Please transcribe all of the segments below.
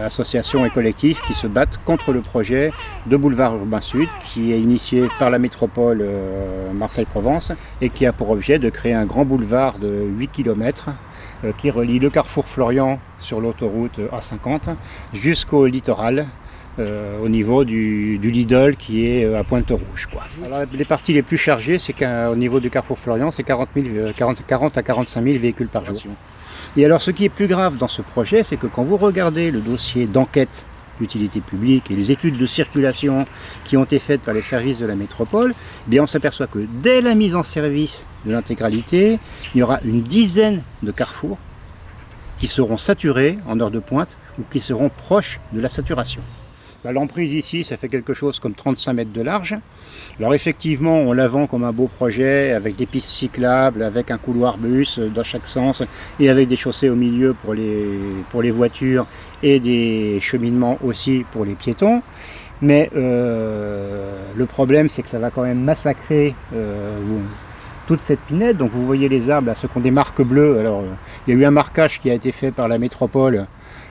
associations et collectifs qui se battent contre le projet de boulevard urbain sud qui est initié par la métropole Marseille-Provence et qui a pour objet de créer un grand boulevard de 8 km qui relie le carrefour Florian sur l'autoroute A50 jusqu'au littoral. Au niveau du Lidl qui est à Pointe-Rouge. Alors, les parties les plus chargées, c'est qu'au niveau du carrefour Florian, c'est 40 à 45 000 véhicules par jour. Et alors ce qui est plus grave dans ce projet, c'est que quand vous regardez le dossier d'enquête d'utilité publique et les études de circulation qui ont été faites par les services de la métropole, eh bien on s'aperçoit que dès la mise en service de l'intégralité, il y aura une dizaine de carrefours qui seront saturés en heure de pointe ou qui seront proches de la saturation. L'emprise ici, ça fait quelque chose comme 35 mètres de large. Alors effectivement, on la vend comme un beau projet avec des pistes cyclables, avec un couloir bus dans chaque sens et avec des chaussées au milieu pour les voitures et des cheminements aussi pour les piétons. Mais le problème, c'est que ça va quand même massacrer toute cette pinède. Donc vous voyez les arbres, là, ceux qui ont des marques bleues. Alors il y a eu un marquage qui a été fait par la métropole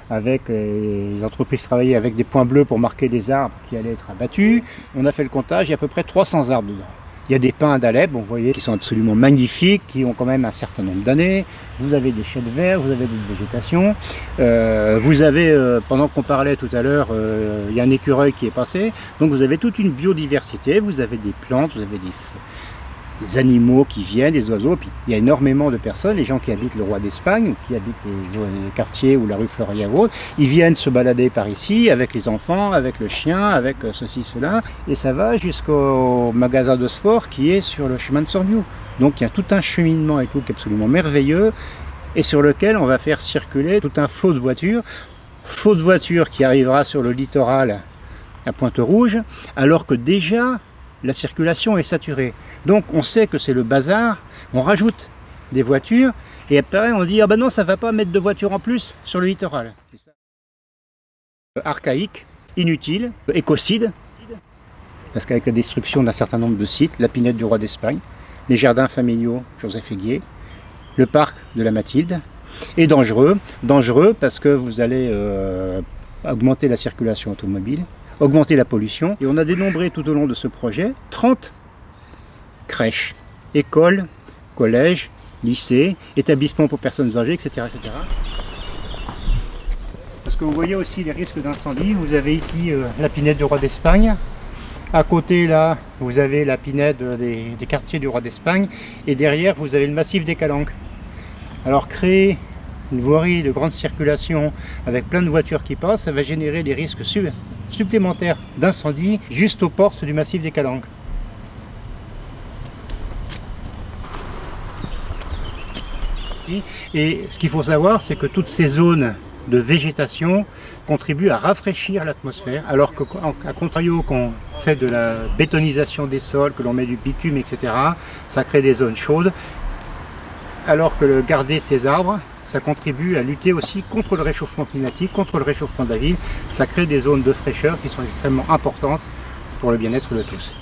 avec les entreprises qui travaillaient avec des points bleus pour marquer des arbres qui allaient être abattus. On a fait le comptage, il y a à peu près 300 arbres dedans. Il y a des pins d'Alep, vous voyez, qui sont absolument magnifiques, qui ont quand même un certain nombre d'années. Vous avez des chênes verts, vous avez des végétations. Vous avez, pendant qu'on parlait tout à l'heure, il y a un écureuil qui est passé. Donc vous avez toute une biodiversité, vous avez des plantes, vous avez des animaux qui viennent, des oiseaux, puis il y a énormément de personnes, les gens qui habitent le Roi d'Espagne, ou qui habitent les quartiers ou la rue Floria ou autre, ils viennent se balader par ici avec les enfants, avec le chien, avec ceci, cela, et ça va jusqu'au magasin de sport qui est sur le chemin de Sorgnou. Donc il y a tout un cheminement et tout qui est absolument merveilleux, et sur lequel on va faire circuler tout un flot de voitures qui arrivera sur le littoral à Pointe-Rouge, alors que déjà la circulation est saturée. Donc on sait que c'est le bazar, on rajoute des voitures et après on dit ah ben non, ça ne va pas mettre de voitures en plus sur le littoral. C'est ça. Archaïque, inutile, écocide, parce qu'avec la destruction d'un certain nombre de sites, la pinède du Roi d'Espagne, les jardins familiaux Joseph Héguier, le parc de la Mathilde, et dangereux parce que vous allez augmenter la circulation automobile, augmenter la pollution, et on a dénombré tout au long de ce projet 30 crèches, écoles, collèges, lycées, établissements pour personnes âgées, etc., etc. Parce que vous voyez aussi les risques d'incendie. Vous avez ici la pinède du Roi d'Espagne. À côté, là, vous avez la pinède des quartiers du Roi d'Espagne. Et derrière, vous avez le massif des Calanques. Alors, créer une voirie de grande circulation avec plein de voitures qui passent, ça va générer des risques supplémentaires d'incendie juste aux portes du massif des Calanques. Et ce qu'il faut savoir, c'est que toutes ces zones de végétation contribuent à rafraîchir l'atmosphère, alors qu'à contrario qu'on fait de la bétonisation des sols, que l'on met du bitume, etc., ça crée des zones chaudes, alors que garder ces arbres, ça contribue à lutter aussi contre le réchauffement climatique, contre le réchauffement de la ville, ça crée des zones de fraîcheur qui sont extrêmement importantes pour le bien-être de tous.